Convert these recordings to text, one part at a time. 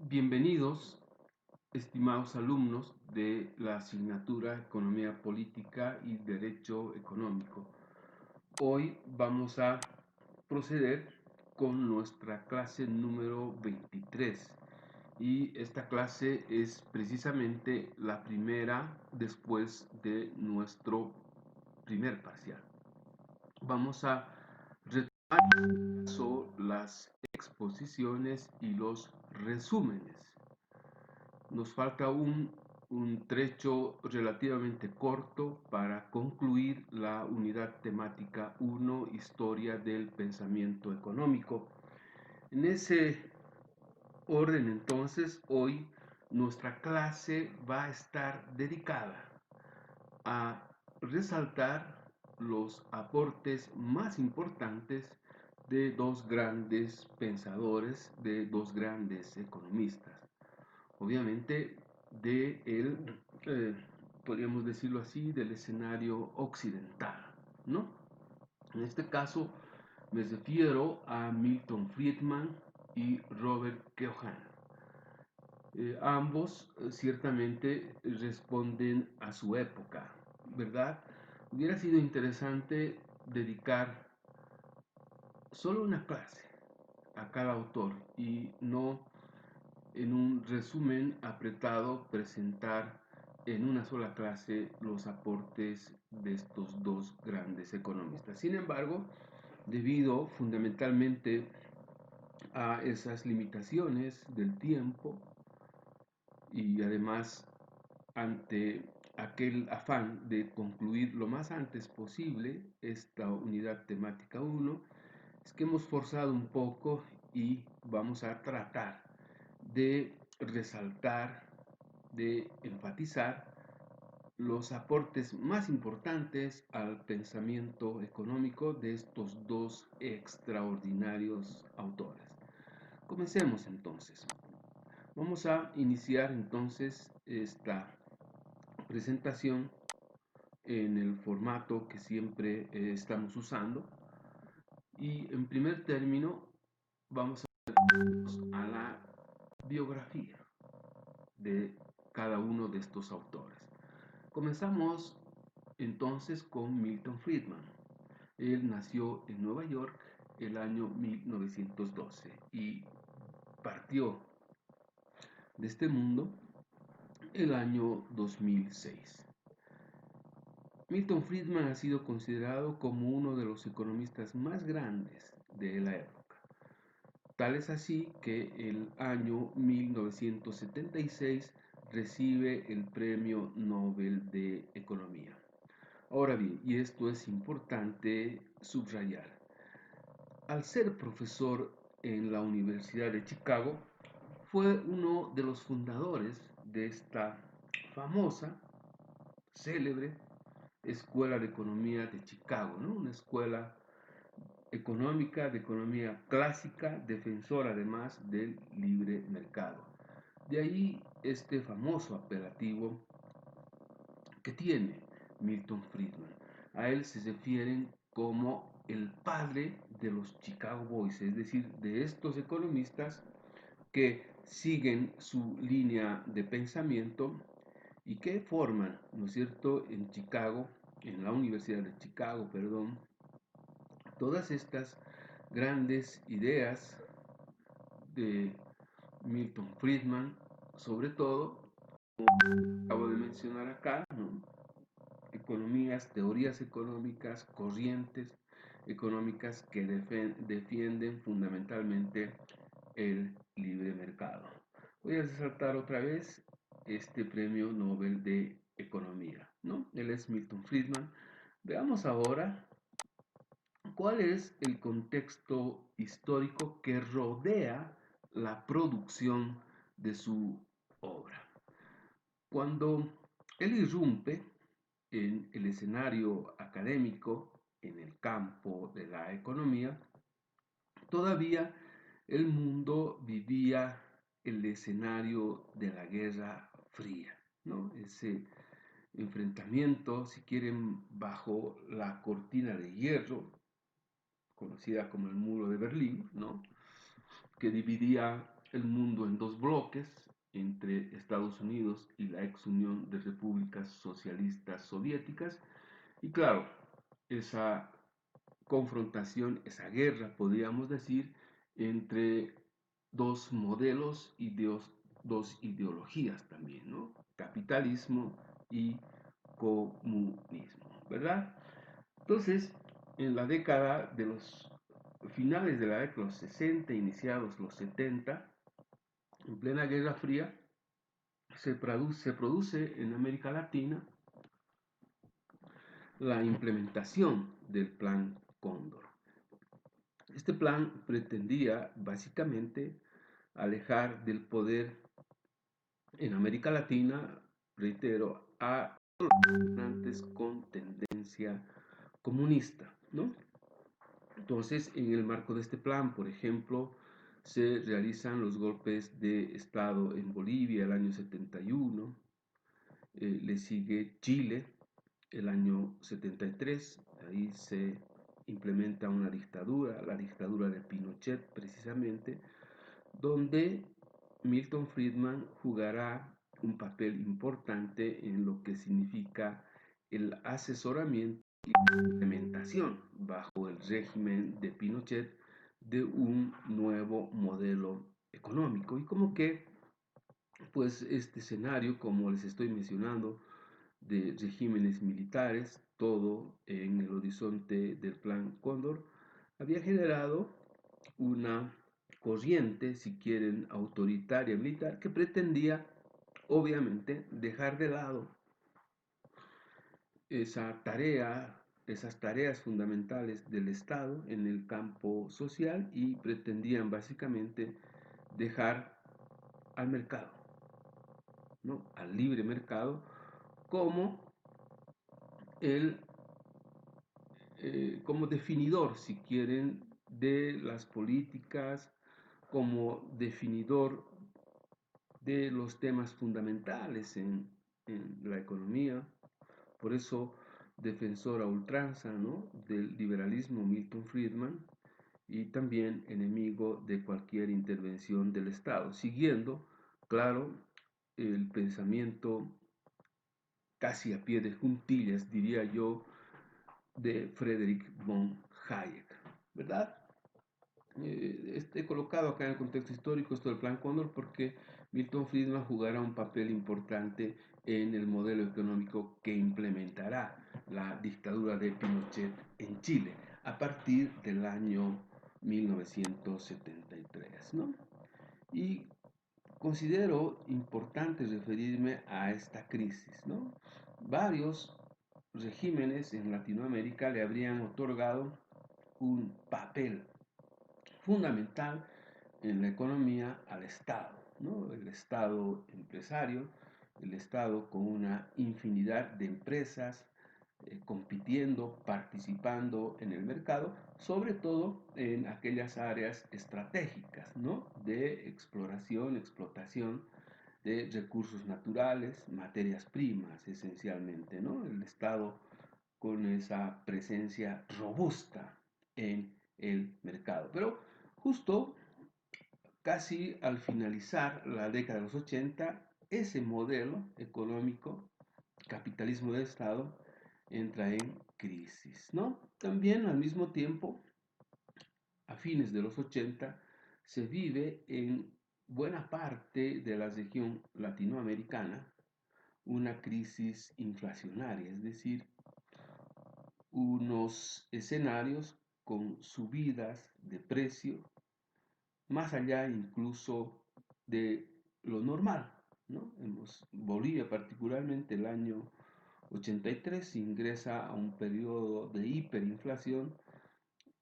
Bienvenidos, estimados alumnos de la asignatura Economía Política y Derecho Económico. Hoy vamos a proceder con nuestra clase número 23 y esta clase es precisamente la primera después de nuestro primer parcial. Vamos a retomar las exposiciones y los resúmenes. Nos falta un trecho relativamente corto para concluir la unidad temática 1, Historia del Pensamiento Económico. En ese orden, entonces, hoy nuestra clase va a estar dedicada a resaltar los aportes más importantes de dos grandes pensadores, de dos grandes economistas. Obviamente podríamos decirlo así, del escenario occidental, ¿no? En este caso me refiero a Milton Friedman y Robert Keohane. Ambos ciertamente responden a su época, ¿verdad? Hubiera sido interesante dedicar solo una clase a cada autor y no en un resumen apretado presentar en una sola clase los aportes de estos dos grandes economistas. Sin embargo, debido fundamentalmente a esas limitaciones del tiempo y además ante aquel afán de concluir lo más antes posible esta unidad temática 1, es que hemos forzado un poco y vamos a tratar de resaltar, de enfatizar los aportes más importantes al pensamiento económico de estos dos extraordinarios autores. Comencemos entonces. Vamos a iniciar entonces esta presentación en el formato que siempre estamos usando y en primer término vamos a la biografía de cada uno de estos autores. Comenzamos entonces con Milton Friedman. Él nació en Nueva York el año 1912 y partió de este mundo el año 2006. Milton Friedman ha sido considerado como uno de los economistas más grandes de la época. Tal es así que el año 1976 recibe el Premio Nobel de Economía. Ahora bien, y esto es importante subrayar, al ser profesor en la Universidad de Chicago, fue uno de los fundadores de esta famosa, célebre Escuela de Economía de Chicago, ¿no? Una escuela económica, de economía clásica, defensora además del libre mercado. De ahí este famoso apelativo que tiene Milton Friedman. A él se refieren como el padre de los Chicago Boys, es decir, de estos economistas que siguen su línea de pensamiento y que forman, ¿no es cierto?, en Chicago, en la Universidad de Chicago, perdón, todas estas grandes ideas de Milton Friedman, sobre todo, como acabo de mencionar acá, ¿no? Economías, teorías económicas, corrientes económicas que defienden fundamentalmente el libre mercado. Voy a resaltar otra vez este premio Nobel de Economía, ¿no? Él es Milton Friedman. Veamos ahora cuál es el contexto histórico que rodea la producción de su obra. Cuando él irrumpe en el escenario académico, en el campo de la economía, todavía el mundo vivía el escenario de la Guerra Fría, ¿no? Ese enfrentamiento, si quieren, bajo la cortina de hierro, conocida como el Muro de Berlín, ¿no? Que dividía el mundo en dos bloques entre Estados Unidos y la ex Unión de Repúblicas Socialistas Soviéticas. Y claro, esa confrontación, esa guerra, podríamos decir, entre dos modelos y dos ideologías también, ¿no? Capitalismo y comunismo, ¿verdad? Entonces, en la década de los finales de la década de los 60, iniciados los 70, en plena Guerra Fría, se produce en América Latina la implementación del Plan Cóndor. Este plan pretendía básicamente alejar del poder en América Latina, reitero, a los gobernantes con tendencia comunista, ¿no? Entonces, en el marco de este plan, por ejemplo, se realizan los golpes de Estado en Bolivia el año 71, le sigue Chile el año 73, ahí se implementa una dictadura, la dictadura de Pinochet precisamente, donde Milton Friedman jugará un papel importante en lo que significa el asesoramiento y la implementación bajo el régimen de Pinochet de un nuevo modelo económico. Y como que, pues este escenario, como les estoy mencionando, de regímenes militares, todo en el horizonte del Plan Cóndor, había generado una corriente, si quieren, autoritaria militar, que pretendía, obviamente, dejar de lado esa tarea, esas tareas fundamentales del Estado en el campo social y pretendían básicamente dejar al mercado, ¿no? Al libre mercado, como el como definidor, si quieren, de las políticas, como definidor de los temas fundamentales en la economía. Por eso, defensor a ultranza, ¿no?, del liberalismo Milton Friedman, y también enemigo de cualquier intervención del Estado, siguiendo, claro, el pensamiento casi a pie de juntillas, diría yo, de Friedrich von Hayek, ¿verdad? He colocado acá en el contexto histórico esto del Plan Cóndor porque Milton Friedman jugará un papel importante en el modelo económico que implementará la dictadura de Pinochet en Chile a partir del año 1973, ¿no? Y considero importante referirme a esta crisis, ¿no? Varios regímenes en Latinoamérica le habrían otorgado un papel fundamental en la economía al Estado, ¿no? El Estado empresario, el Estado con una infinidad de empresas compitiendo, participando en el mercado, sobre todo en aquellas áreas estratégicas, ¿no?, de exploración, explotación de recursos naturales, materias primas esencialmente, ¿no? El Estado con esa presencia robusta en el mercado. Pero justo casi al finalizar la década de los 80, ese modelo económico, capitalismo de Estado, entra en crisis, ¿no? También al mismo tiempo, a fines de los 80, se vive en buena parte de la región latinoamericana una crisis inflacionaria, es decir, unos escenarios con subidas de precio más allá incluso de lo normal, ¿no? Bolivia particularmente el año 83 ingresa a un periodo de hiperinflación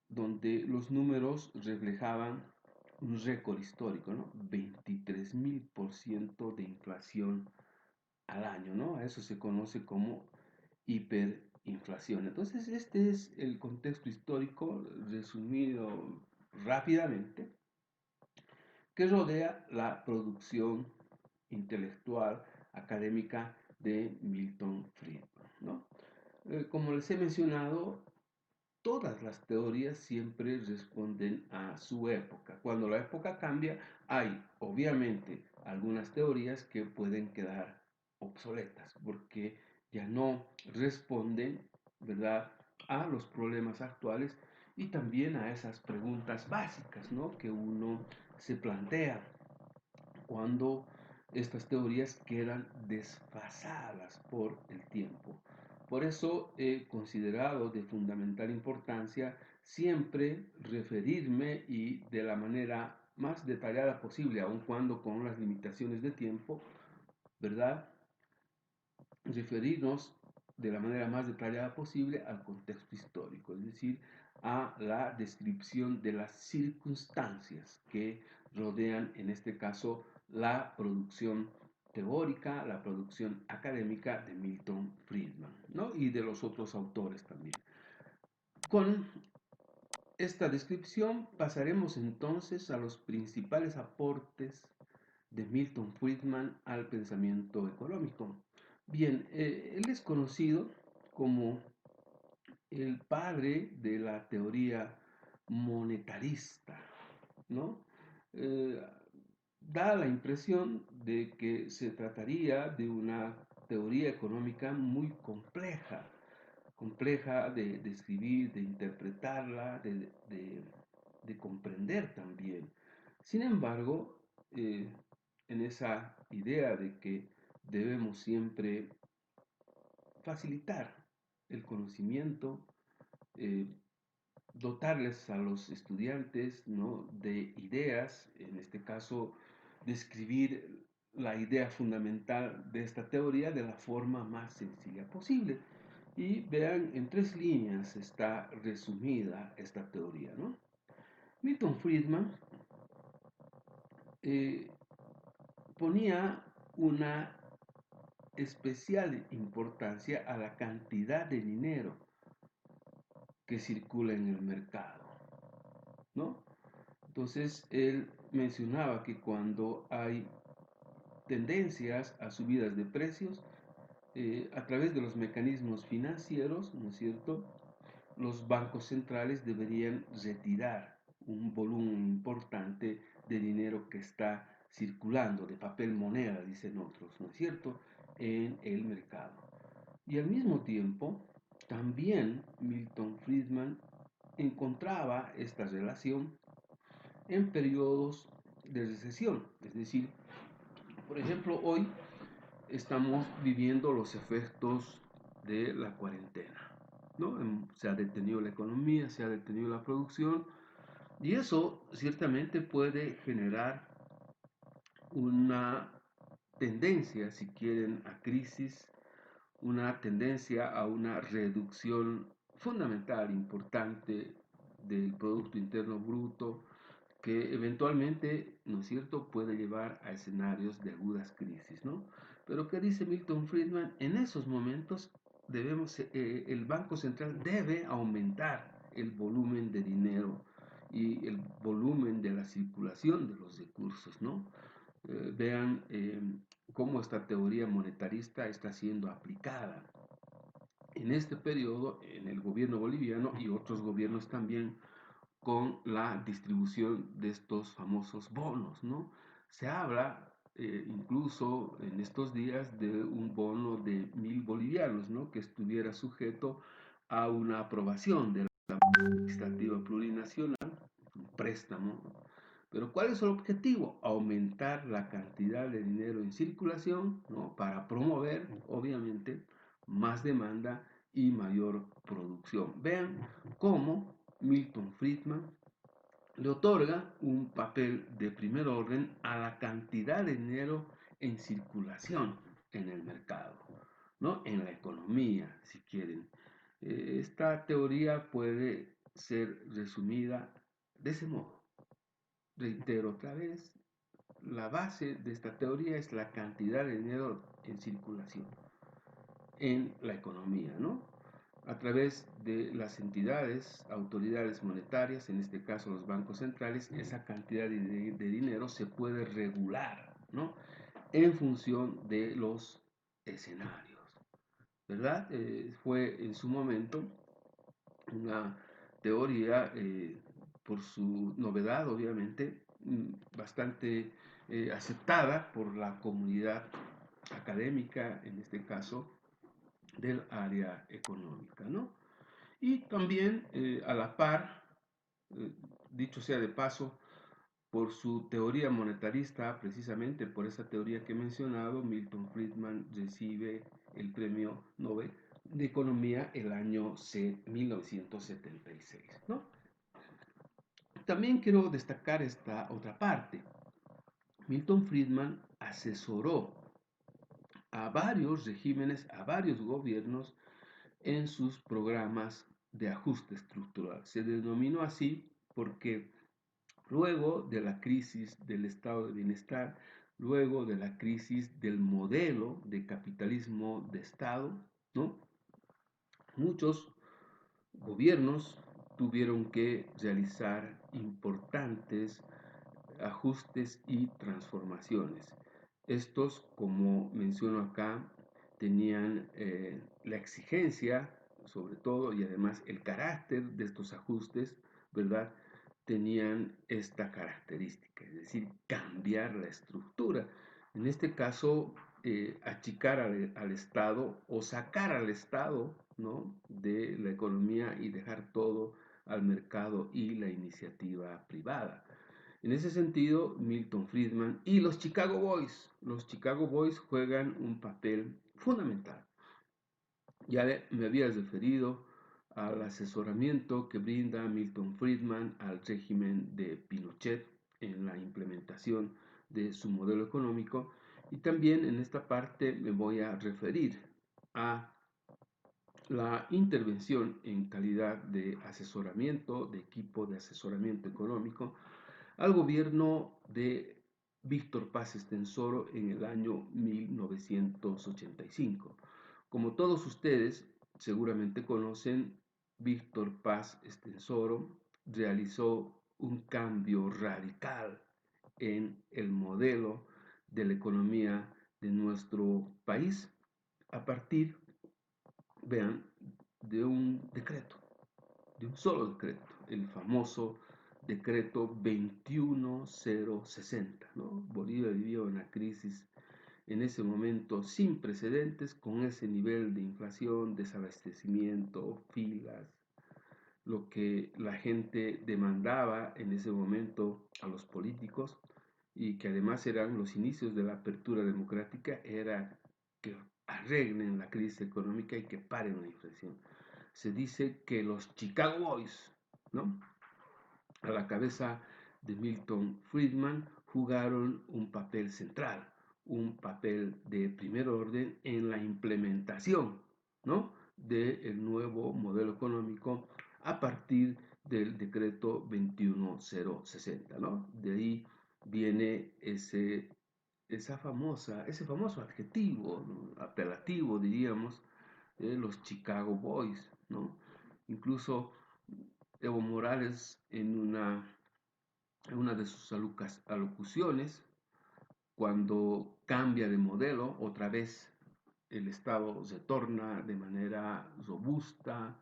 donde los números reflejaban un récord histórico, ¿no? 23.000% de inflación al año, ¿no? A eso se conoce como hiperinflación. Entonces, este es el contexto histórico resumido rápidamente que rodea la producción intelectual académica de Milton Friedman, ¿no? Como les he mencionado, todas las teorías siempre responden a su época. Cuando la época cambia, hay obviamente algunas teorías que pueden quedar obsoletas porque ya no responden, ¿verdad?, a los problemas actuales y también a esas preguntas básicas, ¿no?, que uno se plantea cuando estas teorías quedan desfasadas por el tiempo. Por eso he considerado de fundamental importancia siempre referirme y de la manera más detallada posible, aun cuando con las limitaciones de tiempo, ¿verdad?, referirnos de la manera más detallada posible al contexto histórico, es decir, a la descripción de las circunstancias que rodean, en este caso, la producción teórica, la producción académica de Milton Friedman, ¿no?, y de los otros autores también. Con esta descripción pasaremos entonces a los principales aportes de Milton Friedman al pensamiento económico. Bien, él es conocido como el padre de la teoría monetarista, ¿no? Eh, Da la impresión de que se trataría de una teoría económica muy compleja, compleja de describir, de interpretarla, de comprender también. Sin embargo, en esa idea de que debemos siempre facilitar el conocimiento, eh, dotarles a los estudiantes, ¿no?, de ideas, en este caso, describir la idea fundamental de esta teoría de la forma más sencilla posible. Y vean, en 3 líneas está resumida esta teoría, ¿no? Milton Friedman eh, ponía una especial importancia a la cantidad de dinero que circula en el mercado, ¿no? Entonces, él mencionaba que cuando hay tendencias a subidas de precios, a través de los mecanismos financieros, ¿no es cierto?, los bancos centrales deberían retirar un volumen importante de dinero que está circulando, de papel moneda, dicen otros, ¿no es cierto?, en el mercado. Y al mismo tiempo, también Milton Friedman encontraba esta relación en periodos de recesión, es decir, por ejemplo, hoy estamos viviendo los efectos de la cuarentena, ¿no? Se ha detenido la economía, se ha detenido la producción y eso ciertamente puede generar una tendencia, si quieren, a crisis, una tendencia a una reducción fundamental, importante del Producto Interno Bruto, que eventualmente, ¿no es cierto?, puede llevar a escenarios de agudas crisis, ¿no? Pero ¿qué dice Milton Friedman? En esos momentos el Banco Central debe aumentar el volumen de dinero y el volumen de la circulación de los recursos, ¿no? Vean cómo esta teoría monetarista está siendo aplicada en este periodo en el gobierno boliviano y otros gobiernos también con la distribución de estos famosos bonos, ¿no? Se habla incluso en estos días de un bono de 1.000 bolivianos, ¿no?, que estuviera sujeto a una aprobación de la Administrativa Plurinacional, un préstamo. Pero ¿cuál es el objetivo? Aumentar la cantidad de dinero en circulación, ¿no?, para promover, obviamente, más demanda y mayor producción. Vean cómo Milton Friedman le otorga un papel de primer orden a la cantidad de dinero en circulación en el mercado, ¿no?, en la economía, si quieren. Esta teoría puede ser resumida de ese modo. Reitero otra vez, la base de esta teoría es la cantidad de dinero en circulación en la economía, ¿no?, a través de las entidades, autoridades monetarias, en este caso los bancos centrales. Esa cantidad de dinero se puede regular, ¿no?, en función de los escenarios, ¿verdad? Fue en su momento una teoría, por su novedad, obviamente, bastante aceptada por la comunidad académica, en este caso, del área económica, ¿no? Y también, a la par, eh, dicho sea de paso, por su teoría monetarista, precisamente por esa teoría que he mencionado, Milton Friedman recibe el premio Nobel de Economía el año 1976, ¿no? También quiero destacar esta otra parte. Milton Friedman asesoró a varios regímenes, a varios gobiernos en sus programas de ajuste estructural. Se denominó así porque luego de la crisis del estado de bienestar, luego de la crisis del modelo de capitalismo de Estado, ¿no? Muchos gobiernos tuvieron que realizar importantes ajustes y transformaciones. Estos, como menciono acá, tenían la exigencia, sobre todo, y además el carácter de estos ajustes, ¿verdad? Tenían esta característica, es decir, cambiar la estructura. En este caso, achicar al Estado o sacar al Estado, ¿no?, de la economía y dejar todo al mercado y la iniciativa privada. En ese sentido, Milton Friedman y los Chicago Boys juegan un papel fundamental. Ya me había referido al asesoramiento que brinda Milton Friedman al régimen de Pinochet en la implementación de su modelo económico, y también en esta parte me voy a referir a la intervención en calidad de asesoramiento, de equipo de asesoramiento económico, al gobierno de Víctor Paz Estenssoro en el año 1985. Como todos ustedes seguramente conocen, Víctor Paz Estenssoro realizó un cambio radical en el modelo de la economía de nuestro país a partir, vean, de un decreto, de un solo decreto, el famoso decreto 21060, ¿no? Bolivia vivió una crisis en ese momento sin precedentes, con ese nivel de inflación, desabastecimiento, filas, lo que la gente demandaba en ese momento a los políticos, y que además eran los inicios de la apertura democrática, era que arreglen la crisis económica y que paren la inflación. Se dice que los Chicago Boys, ¿no?, a la cabeza de Milton Friedman, jugaron un papel central, un papel de primer orden en la implementación, ¿no?, del nuevo modelo económico a partir del decreto 21060, ¿no? De ahí viene ese famoso adjetivo, ¿no?, apelativo, diríamos, de los Chicago Boys, ¿no? Incluso Evo Morales en una de sus alocuciones, cuando cambia de modelo, otra vez el Estado se torna de manera robusta,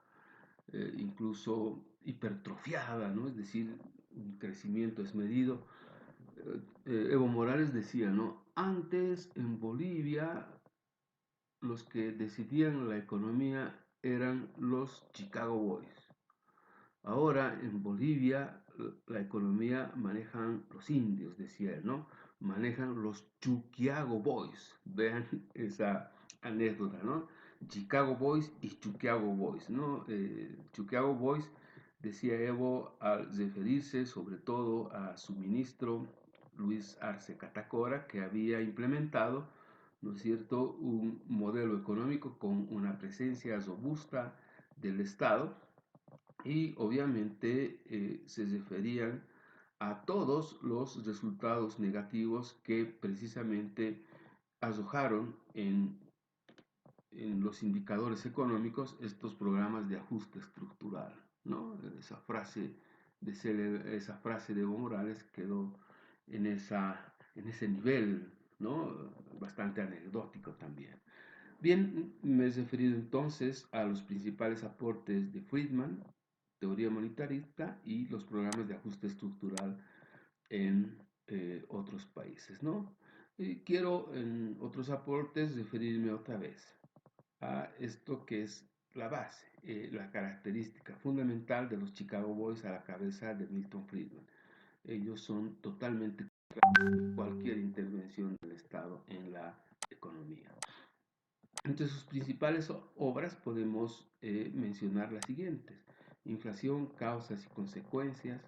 incluso hipertrofiada, ¿no? Es decir, un crecimiento desmedido. Evo Morales decía, ¿no? Antes en Bolivia los que decidían la economía eran los Chicago Boys. Ahora en Bolivia la economía manejan los indios, decía él, ¿no? Manejan los Chuquiago Boys. Vean esa anécdota, ¿no? Chicago Boys y Chuquiago Boys, ¿no? Chuquiago Boys, decía Evo al referirse sobre todo a su ministro Luis Arce Catacora, que había implementado, ¿no es cierto?, un modelo económico con una presencia robusta del Estado, y obviamente se referían a todos los resultados negativos que precisamente arrojaron en los indicadores económicos estos programas de ajuste estructural, ¿no? Esa frase de Evo Morales quedó en ese nivel, ¿no?, bastante anecdótico también. Bien, me he referido entonces a los principales aportes de Friedman. teoría monetarista y los programas de ajuste estructural en otros países, ¿no? Quiero en otros aportes referirme otra vez a esto que es la base, la característica fundamental de los Chicago Boys a la cabeza de Milton Friedman. Ellos son totalmente cualquier intervención del Estado en la economía. Entre sus principales obras podemos mencionar las siguientes: Inflación, causas y consecuencias,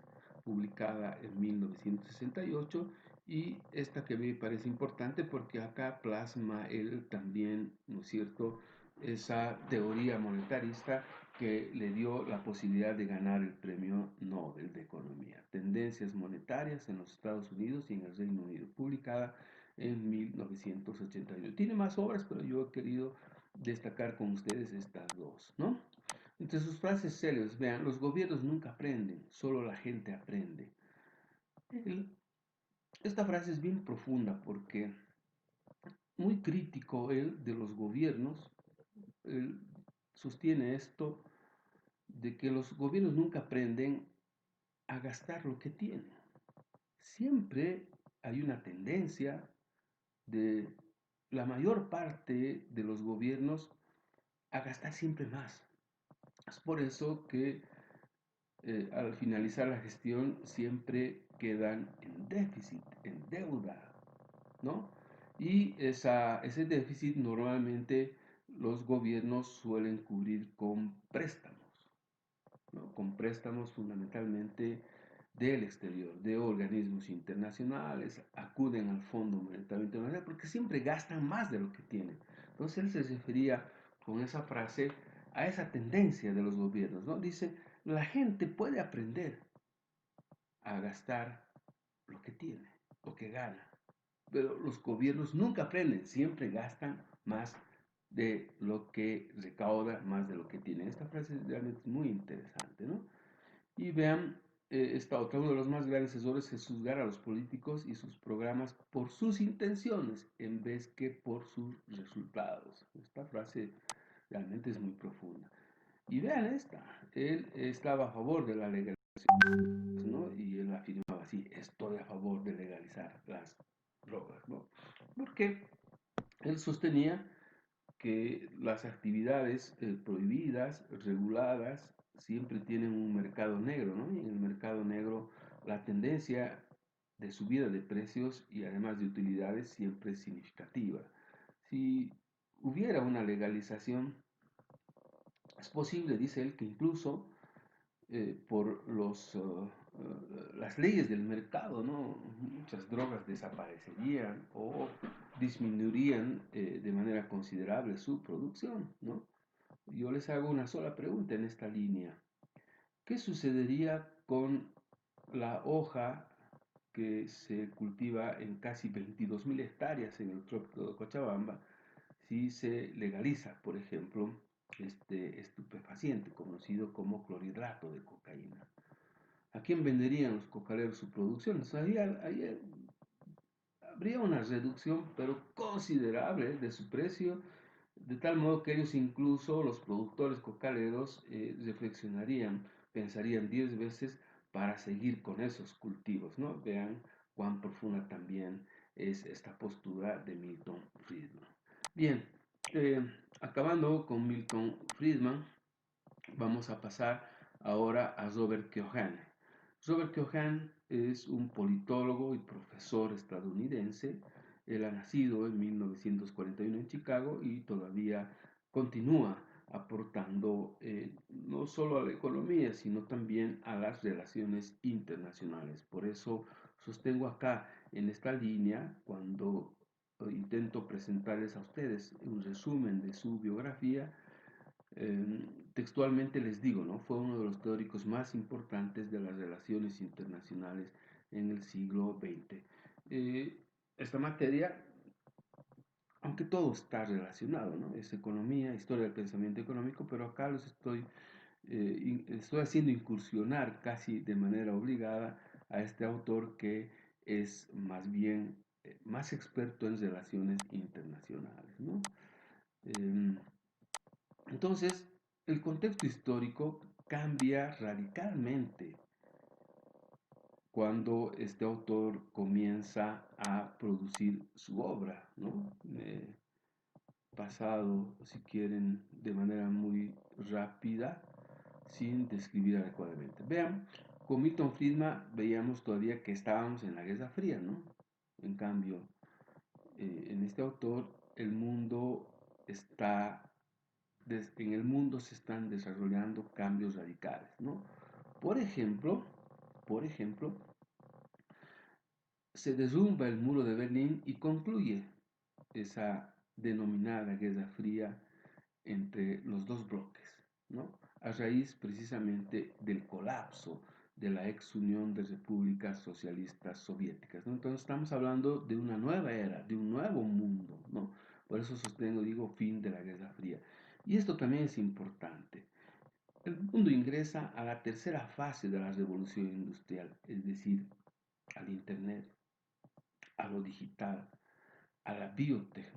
publicada en 1968, y esta que me parece importante porque acá plasma él también, ¿no es cierto?, esa teoría monetarista que le dio la posibilidad de ganar el premio Nobel de Economía. Tendencias monetarias en los Estados Unidos y en el Reino Unido, publicada en 1981. Tiene más obras, pero yo he querido destacar con ustedes estas dos, ¿no? Entre sus frases célebres, vean, los gobiernos nunca aprenden, solo la gente aprende. Esta frase es bien profunda porque muy crítico él de los gobiernos, él sostiene esto de que los gobiernos nunca aprenden a gastar lo que tienen. Siempre hay una tendencia de la mayor parte de los gobiernos a gastar siempre más. Es por eso que al finalizar la gestión siempre quedan en déficit, en deuda, ¿no? Y ese déficit normalmente los gobiernos suelen cubrir con préstamos, ¿no? Con préstamos fundamentalmente del exterior, de organismos internacionales, acuden al Fondo Monetario Internacional porque siempre gastan más de lo que tienen. Entonces él se refería con esa frase a esa tendencia de los gobiernos, ¿no? Dice, la gente puede aprender a gastar lo que tiene, lo que gana, pero los gobiernos nunca aprenden, siempre gastan más de lo que recauda, más de lo que tiene. Esta frase realmente es muy interesante, ¿no? Y vean, esta otra, uno de los más grandes errores es juzgar a los políticos y sus programas por sus intenciones en vez que por sus resultados. Esta frase realmente es muy profunda. Y vean esta, él estaba a favor de la legalización, ¿no? Y él afirmaba así, estoy a favor de legalizar las drogas, ¿no? Porque él sostenía que las actividades prohibidas, reguladas, siempre tienen un mercado negro, ¿no? Y en el mercado negro la tendencia de subida de precios y además de utilidades siempre es significativa. Si hubiera una legalización, es posible, dice él, que incluso por las leyes del mercado, ¿no? Muchas drogas desaparecerían o disminuirían de manera considerable su producción, ¿no? Yo les hago una sola pregunta en esta línea. ¿Qué sucedería con la hoja que se cultiva en casi 22.000 hectáreas en el trópico de Cochabamba si se legaliza, por ejemplo, este estupefaciente conocido como clorhidrato de cocaína? ¿A quién venderían los cocaleros su producción? O sea, ahí habría una reducción, pero considerable, de su precio, de tal modo que ellos, incluso los productores cocaleros, reflexionarían, pensarían 10 veces para seguir con esos cultivos, ¿no? Vean cuán profunda también es esta postura de Milton Friedman. Bien, acabando con Milton Friedman, vamos a pasar ahora a Robert Keohane. Robert Keohane es un politólogo y profesor estadounidense. Él ha nacido en 1941 en Chicago y todavía continúa aportando no solo a la economía, sino también a las relaciones internacionales. Por eso sostengo acá en esta línea, cuando intento presentarles a ustedes un resumen de su biografía, textualmente les digo, ¿no? Fue uno de los teóricos más importantes de las relaciones internacionales en el siglo XX. Esta materia, aunque todo está relacionado, ¿no? Es economía, historia del pensamiento económico, pero acá los estoy haciendo incursionar casi de manera obligada a este autor que es más bien más experto en relaciones internacionales, ¿no? Entonces, el contexto histórico cambia radicalmente cuando este autor comienza a producir su obra, ¿no? Pasado, si quieren, de manera muy rápida, sin describir adecuadamente. Vean, con Milton Friedman veíamos todavía que estábamos en la Guerra Fría, ¿no? En cambio, en este autor, el mundo está, en el mundo se están desarrollando cambios radicales, ¿no? Por ejemplo, por ejemplo, se derrumba el muro de Berlín y concluye esa denominada Guerra Fría entre los dos bloques, ¿no? A raíz precisamente del colapso de la ex Unión de Repúblicas Socialistas Soviéticas, ¿no? Entonces estamos hablando de una nueva era, de un nuevo mundo, ¿no? Por eso sostengo, digo, fin de la Guerra Fría. Y esto también es importante. El mundo ingresa a la tercera fase de la revolución industrial, es decir, al Internet, a lo digital, a la biotecnología,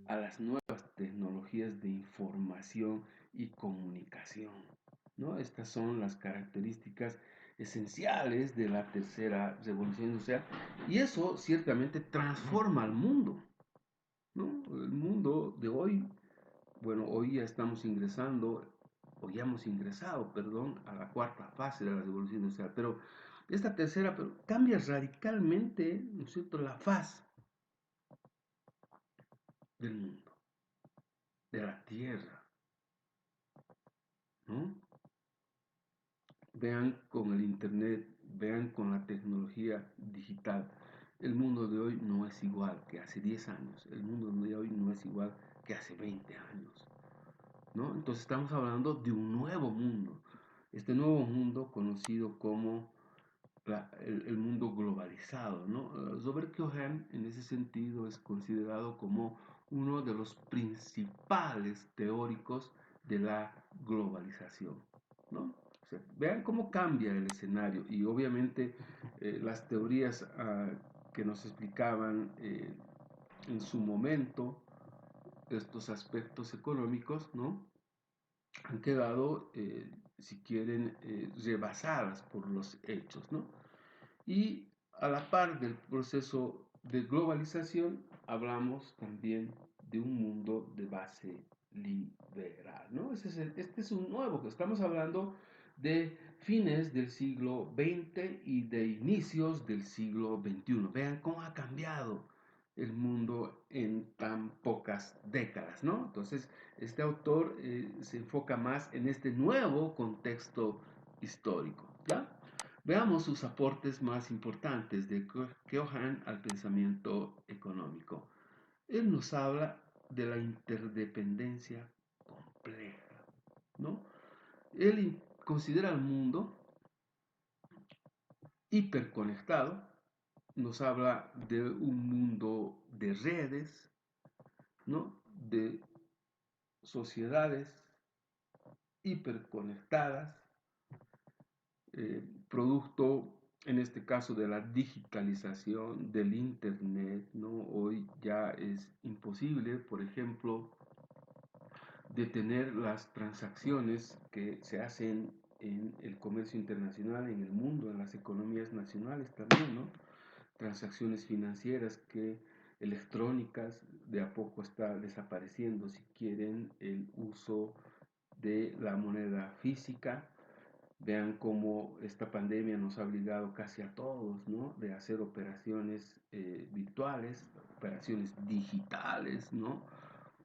a las nuevas tecnologías de información y comunicación, ¿no? Estas son las características esenciales de la tercera revolución industrial y eso ciertamente transforma al mundo, ¿no? El mundo de hoy, bueno, hoy ya estamos ingresando, o ya hemos ingresado, perdón, a la cuarta fase de la revolución industrial, pero esta tercera cambia radicalmente, ¿no es cierto?, la faz del mundo, de la tierra, ¿no? Vean con el Internet, vean con la tecnología digital. El mundo de hoy no es igual que hace 10 años. El mundo de hoy no es igual que hace 20 años, ¿no? Entonces estamos hablando de un nuevo mundo. Este nuevo mundo conocido como el mundo globalizado, ¿no? Robert Kyohan en ese sentido es considerado como uno de los principales teóricos de la globalización, ¿no? O sea, vean cómo cambia el escenario y obviamente las teorías que nos explicaban en su momento estos aspectos económicos, ¿no? Han quedado, si quieren, rebasadas por los hechos, ¿no? Y a la par del proceso de globalización, hablamos también de un mundo de base liberal, ¿no? Este es un nuevo, que estamos hablando de fines del siglo XX y de inicios del siglo XXI. Vean cómo ha cambiado el mundo en tan pocas décadas, ¿no? Entonces, este autor se enfoca más en este nuevo contexto histórico, ¿ya? Veamos sus aportes más importantes de Keohane al pensamiento económico. Él nos habla de la interdependencia compleja, ¿no? Él considera al mundo hiperconectado, nos habla de un mundo de redes, ¿no? De sociedades hiperconectadas, producto en este caso de la digitalización del Internet, ¿no? Hoy ya es imposible, por ejemplo, detener las transacciones que se hacen en el comercio internacional, en el mundo, en las economías nacionales también, ¿no? Transacciones financieras electrónicas, de a poco está desapareciendo, si quieren, el uso de la moneda física. Vean cómo esta pandemia nos ha obligado casi a todos, ¿no? De hacer operaciones virtuales, operaciones digitales, ¿no?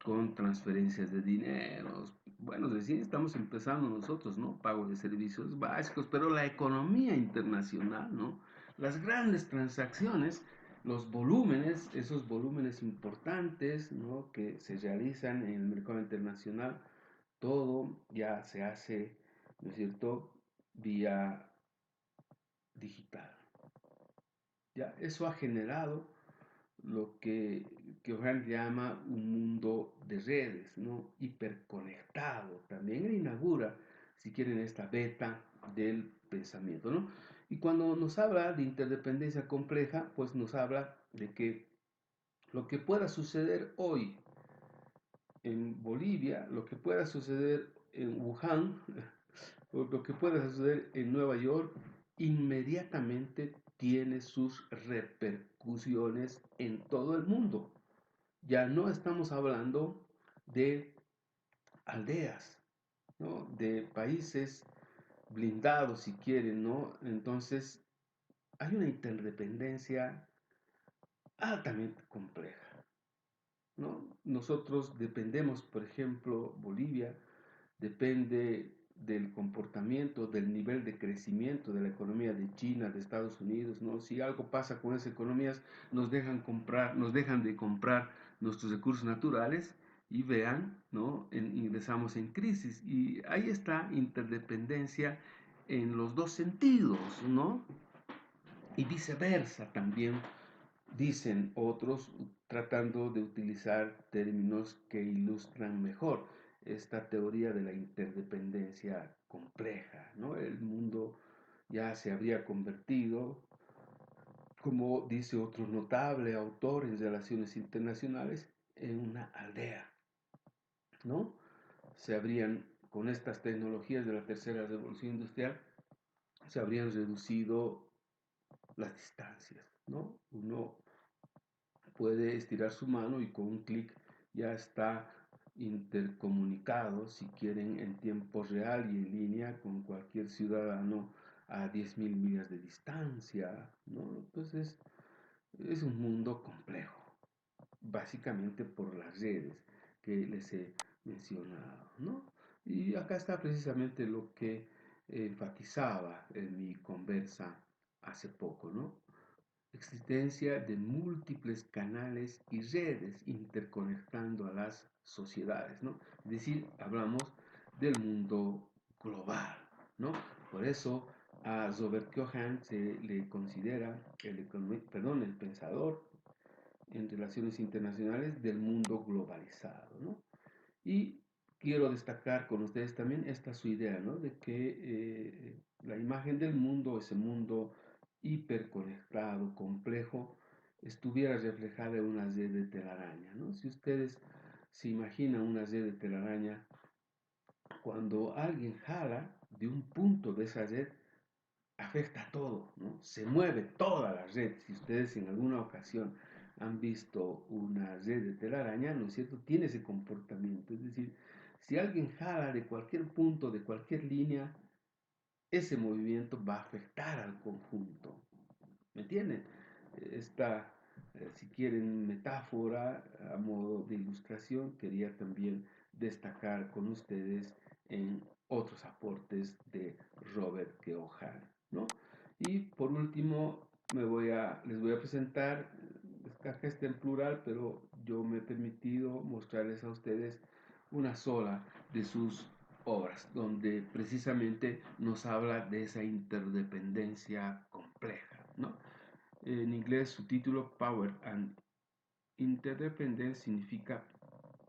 Con transferencias de dinero. Bueno, recién estamos empezando nosotros, ¿no? Pago de servicios básicos, pero la economía internacional, ¿no? Las grandes transacciones, los volúmenes, esos volúmenes importantes, ¿no? Que se realizan en el mercado internacional, todo ya se hace, ¿no es cierto?, vía digital. ¿Ya? Eso ha generado lo que Johan llama un mundo de redes, ¿no? Hiperconectado. También él inaugura, si quieren, esta beta del pensamiento, ¿no? Y cuando nos habla de interdependencia compleja, pues nos habla de que lo que pueda suceder hoy en Bolivia, lo que pueda suceder en Wuhan, o lo que pueda suceder en Nueva York, inmediatamente tiene sus repercusiones en todo el mundo. Ya no estamos hablando de aldeas, ¿no? De países blindados, si quieren, ¿no? Entonces, hay una interdependencia altamente compleja, ¿no? Nosotros dependemos, por ejemplo, Bolivia depende del comportamiento, del nivel de crecimiento de la economía de China, de Estados Unidos, ¿no? Si algo pasa con esas economías, nos dejan de comprar nuestros recursos naturales y vean, ¿no? Ingresamos en crisis y ahí está interdependencia en los dos sentidos, ¿no? Y viceversa también, dicen otros, tratando de utilizar términos que ilustran mejor esta teoría de la interdependencia compleja, ¿no? El mundo ya se habría convertido, como dice otro notable autor en relaciones internacionales, en una aldea, ¿no? Se habrían, con estas tecnologías de la tercera revolución industrial, se habrían reducido las distancias, ¿no? Uno puede estirar su mano y con un clic ya está intercomunicado, si quieren, en tiempo real y en línea con cualquier ciudadano a 10.000 millas de distancia, ¿no? Entonces, es un mundo complejo, básicamente por las redes que les he mencionado, ¿no? Y acá está precisamente lo que enfatizaba en mi conversa hace poco, ¿no? Existencia de múltiples canales y redes interconectando a las sociedades, ¿no? Es decir, hablamos del mundo global, ¿no? Por eso a Robert Cohen se le considera el pensador en relaciones internacionales del mundo globalizado, ¿no? Y quiero destacar con ustedes también esta su idea, ¿no? De que la imagen del mundo, ese mundo hiperconectado, complejo, estuviera reflejada en una red de telaraña, ¿no? Si ustedes se imaginan una red de telaraña, cuando alguien jala de un punto de esa red, afecta a todo, ¿no? Se mueve toda la red. Si ustedes en alguna ocasión han visto una red de telaraña, ¿no es cierto? Tiene ese comportamiento. Es decir, si alguien jala de cualquier punto, de cualquier línea, ese movimiento va a afectar al conjunto. ¿Me entienden? Esta, si quieren, metáfora a modo de ilustración, quería también destacar con ustedes en otros aportes de Robert Keohane, ¿no? Y por último, les voy a presentar, acá está en plural, pero yo me he permitido mostrarles a ustedes una sola de sus obras, donde precisamente nos habla de esa interdependencia compleja, ¿no? En inglés su título Power and Interdependence significa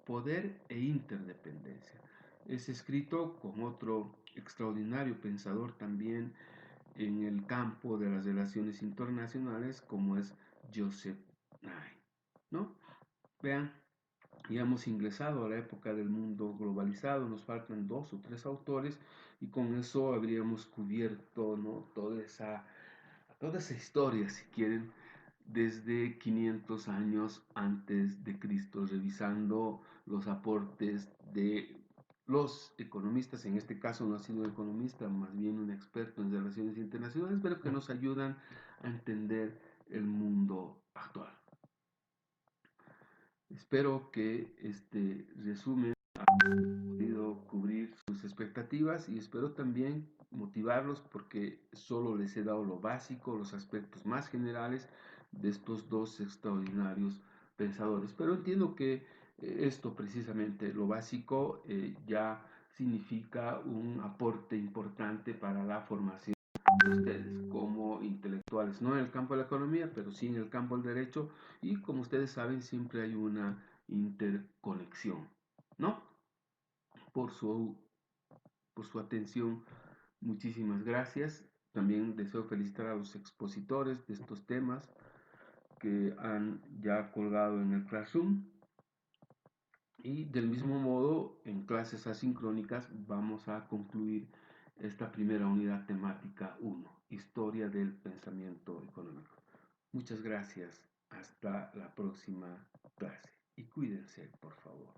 poder e interdependencia. Es escrito con otro extraordinario pensador también en el campo de las relaciones internacionales como es Joseph Nye, ¿no? Vean, ya hemos ingresado a la época del mundo globalizado, nos faltan dos o tres autores y con eso habríamos cubierto, ¿no? Toda esa historia, si quieren, desde 500 años antes de Cristo, revisando los aportes de los economistas, en este caso no ha sido un economista, más bien un experto en relaciones internacionales, pero que nos ayudan a entender el mundo actual. Espero que este resumen haya podido cubrir sus expectativas y espero también motivarlos porque solo les he dado lo básico, los aspectos más generales de estos dos extraordinarios pensadores. Pero entiendo que esto precisamente, lo básico, ya significa un aporte importante para la formación de ustedes como intelectuales, no en el campo de la economía, pero sí en el campo del derecho y como ustedes saben siempre hay una interconexión, ¿no? Por su, por su atención, muchísimas gracias. También deseo felicitar a los expositores de estos temas que han ya colgado en el Classroom Y del mismo modo, en clases asincrónicas vamos a concluir esta primera unidad temática 1, Historia del Pensamiento Económico. Muchas gracias. Hasta la próxima clase. Y cuídense, por favor.